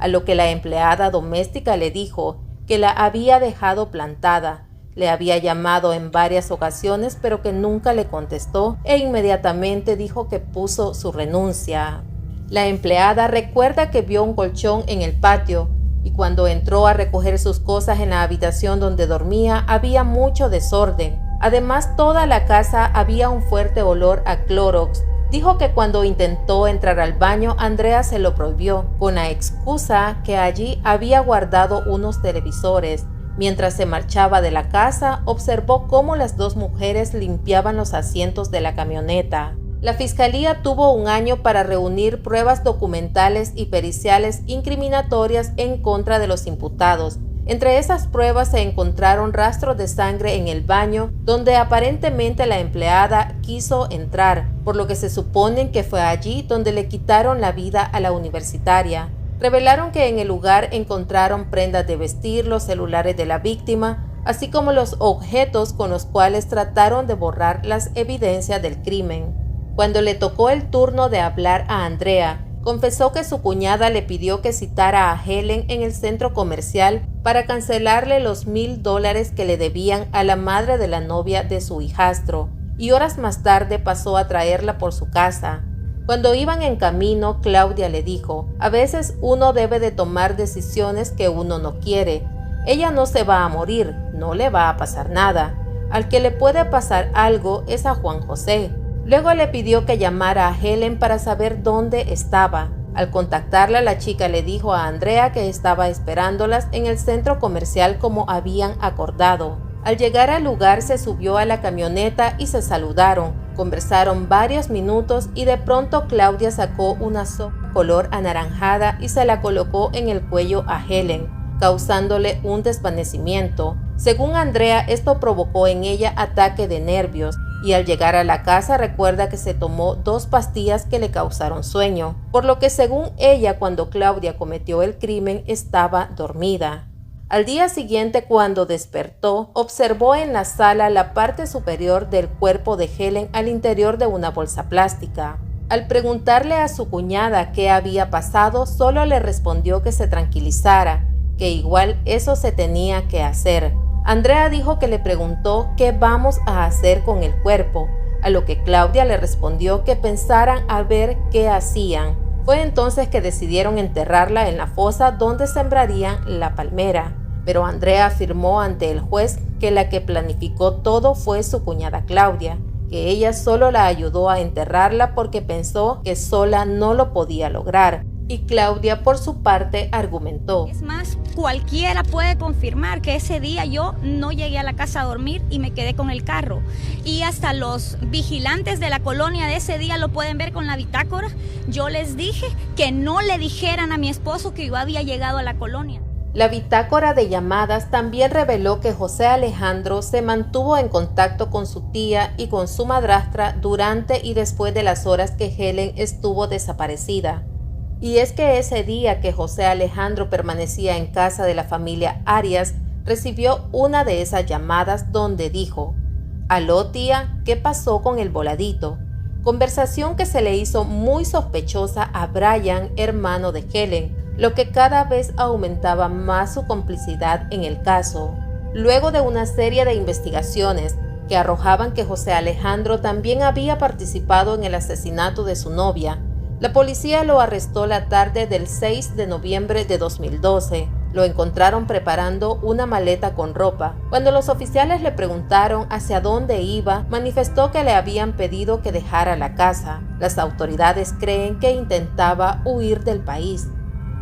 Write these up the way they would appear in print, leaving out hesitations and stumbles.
a lo que la empleada doméstica le dijo que la había dejado plantada. Le había llamado en varias ocasiones, pero que nunca le contestó e inmediatamente dijo que puso su renuncia. La empleada recuerda que vio un colchón en el patio y cuando entró a recoger sus cosas en la habitación donde dormía había mucho desorden. Además, toda la casa había un fuerte olor a Clorox. Dijo que cuando intentó entrar al baño, Andrea se lo prohibió, con la excusa que allí había guardado unos televisores. Mientras se marchaba de la casa, observó cómo las dos mujeres limpiaban los asientos de la camioneta. La fiscalía tuvo un año para reunir pruebas documentales y periciales incriminatorias en contra de los imputados. Entre esas pruebas se encontraron rastros de sangre en el baño donde aparentemente la empleada quiso entrar, por lo que se supone que fue allí donde le quitaron la vida a la universitaria. Revelaron que en el lugar encontraron prendas de vestir, los celulares de la víctima, así como los objetos con los cuales trataron de borrar las evidencias del crimen. Cuando le tocó el turno de hablar a Andrea, confesó que su cuñada le pidió que citara a Helen en el centro comercial para cancelarle los $1,000 que le debían a la madre de la novia de su hijastro, y horas más tarde pasó a traerla por su casa. Cuando iban en camino, Claudia le dijo: «A veces uno debe de tomar decisiones que uno no quiere. Ella no se va a morir, no le va a pasar nada. Al que le puede pasar algo es a Juan José». Luego le pidió que llamara a Helen para saber dónde estaba. Al contactarla, la chica le dijo a Andrea que estaba esperándolas en el centro comercial como habían acordado. Al llegar al lugar se subió a la camioneta y se saludaron. Conversaron varios minutos y de pronto Claudia sacó una soga color anaranjada y se la colocó en el cuello a Helen, causándole un desvanecimiento. Según Andrea, esto provocó en ella ataque de nervios y al llegar a la casa recuerda que se tomó 2 pastillas que le causaron sueño, por lo que según ella, cuando Claudia cometió el crimen estaba dormida. Al día siguiente, cuando despertó, observó en la sala la parte superior del cuerpo de Helen al interior de una bolsa plástica. Al preguntarle a su cuñada qué había pasado, solo le respondió que se tranquilizara, que igual eso se tenía que hacer. Andrea dijo que le preguntó qué vamos a hacer con el cuerpo, a lo que Claudia le respondió que pensaran a ver qué hacían. Fue entonces que decidieron enterrarla en la fosa donde sembrarían la palmera, pero Andrea afirmó ante el juez que la que planificó todo fue su cuñada Claudia, que ella solo la ayudó a enterrarla porque pensó que sola no lo podía lograr. Y Claudia, por su parte, argumentó: «Es más, cualquiera puede confirmar que ese día yo no llegué a la casa a dormir y me quedé con el carro. Y hasta los vigilantes de la colonia de ese día lo pueden ver con la bitácora. Yo les dije que no le dijeran a mi esposo que yo había llegado a la colonia». La bitácora de llamadas también reveló que José Alejandro se mantuvo en contacto con su tía y con su madrastra durante y después de las horas que Helen estuvo desaparecida. Y es que ese día que José Alejandro permanecía en casa de la familia Arias, recibió una de esas llamadas donde dijo: «Aló tía, ¿qué pasó con el voladito?», conversación que se le hizo muy sospechosa a Brian, hermano de Helen, lo que cada vez aumentaba más su complicidad en el caso. Luego de una serie de investigaciones que arrojaban que José Alejandro también había participado en el asesinato de su novia, la policía lo arrestó la tarde del 6 de noviembre de 2012. Lo encontraron preparando una maleta con ropa. Cuando los oficiales le preguntaron hacia dónde iba, manifestó que le habían pedido que dejara la casa. Las autoridades creen que intentaba huir del país.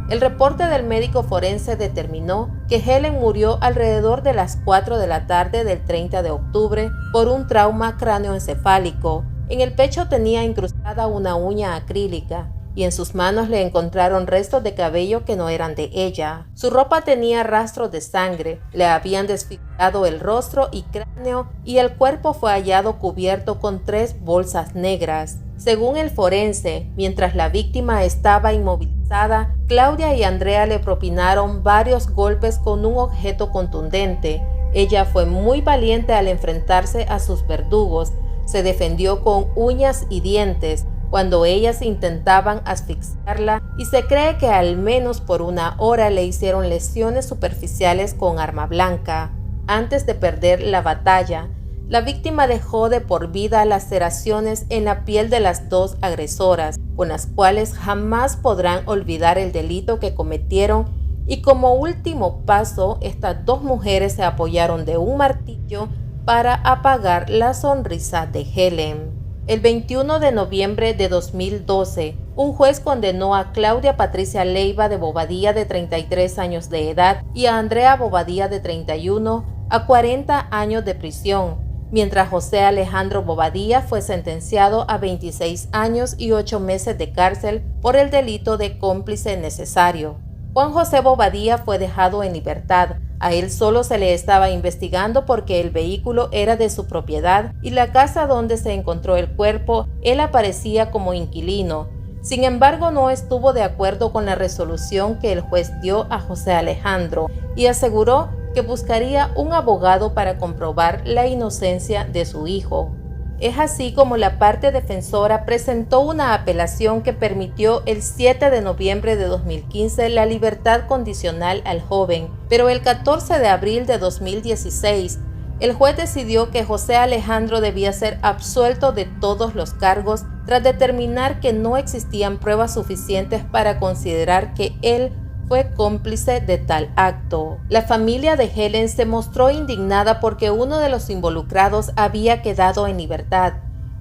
El reporte del médico forense determinó que Helen murió alrededor de las 4 de la tarde del 30 de octubre por un trauma cráneoencefálico. En el pecho tenía incrustada una uña acrílica y en sus manos le encontraron restos de cabello que no eran de ella. Su ropa tenía rastros de sangre, le habían desfigurado el rostro y cráneo y el cuerpo fue hallado cubierto con 3 bolsas negras. Según el forense, mientras la víctima estaba inmovilizada, Claudia y Andrea le propinaron varios golpes con un objeto contundente. Ella fue muy valiente al enfrentarse a sus verdugos. Se defendió con uñas y dientes, cuando ellas intentaban asfixiarla, y se cree que al menos por 1 hora le hicieron lesiones superficiales con arma blanca. Antes de perder la batalla, la víctima dejó de por vida laceraciones en la piel de las 2 agresoras, con las cuales jamás podrán olvidar el delito que cometieron, y como último paso, estas 2 mujeres se apoyaron de un martillo para apagar la sonrisa de Helen. El 21 de noviembre de 2012, un juez condenó a Claudia Patricia Leiva de Bobadilla, de 33 años de edad, y a Andrea Bobadilla, de 31, a 40 años de prisión, mientras José Alejandro Bobadilla fue sentenciado a 26 años y 8 meses de cárcel por el delito de cómplice necesario. Juan José Bobadilla fue dejado en libertad. A él solo se le estaba investigando porque el vehículo era de su propiedad y la casa donde se encontró el cuerpo, él aparecía como inquilino. Sin embargo, no estuvo de acuerdo con la resolución que el juez dio a José Alejandro y aseguró que buscaría un abogado para comprobar la inocencia de su hijo. Es así como la parte defensora presentó una apelación que permitió el 7 de noviembre de 2015 la libertad condicional al joven, pero el 14 de abril de 2016 el juez decidió que José Alejandro debía ser absuelto de todos los cargos tras determinar que no existían pruebas suficientes para considerar que él fue cómplice de tal acto. La familia de Helen se mostró indignada porque uno de los involucrados había quedado en libertad,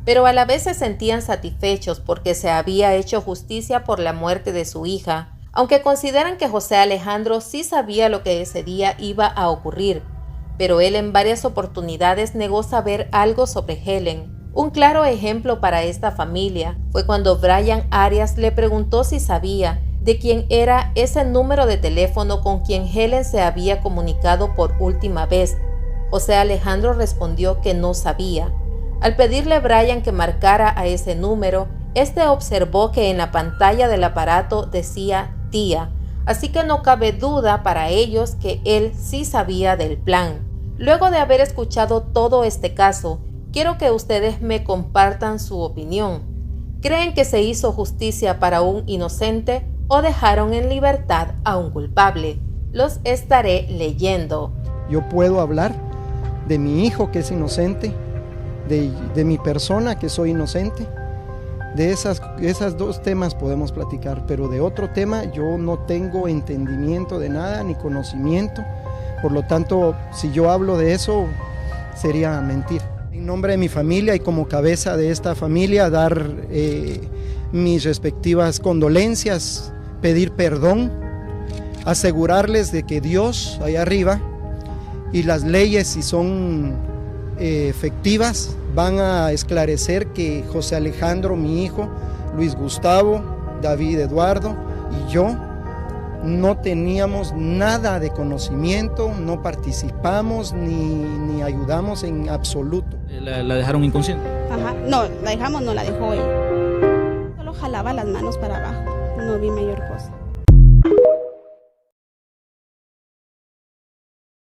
pero a la vez se sentían satisfechos porque se había hecho justicia por la muerte de su hija, aunque consideran que José Alejandro sí sabía lo que ese día iba a ocurrir, pero él en varias oportunidades negó saber algo sobre Helen. Un claro ejemplo para esta familia fue cuando Brian Arias le preguntó si sabía de quién era ese número de teléfono con quien Helen se había comunicado por última vez. José Alejandro respondió que no sabía. Al pedirle a Brian que marcara a ese número, este observó que en la pantalla del aparato decía tía, así que no cabe duda para ellos que él sí sabía del plan. Luego de haber escuchado todo este caso, quiero que ustedes me compartan su opinión. ¿Creen que se hizo justicia para un inocente o dejaron en libertad a un culpable? Los estaré leyendo. Yo puedo hablar de mi hijo que es inocente, de mi persona que soy inocente. De esas 2 temas podemos platicar, pero de otro tema yo no tengo entendimiento de nada ni conocimiento. Por lo tanto, si yo hablo de eso, sería mentir. En nombre de mi familia y como cabeza de esta familia, dar mis respectivas condolencias, pedir perdón, asegurarles de que Dios allá arriba y las leyes, si son efectivas, van a esclarecer que José Alejandro, mi hijo, Luis Gustavo, David Eduardo y yo no teníamos nada de conocimiento, no participamos ni ayudamos en absoluto. ¿La dejaron inconsciente? Ajá, no, la dejamos, no la dejó ella. Solo jalaba las manos para abajo, no vi mayor cosa.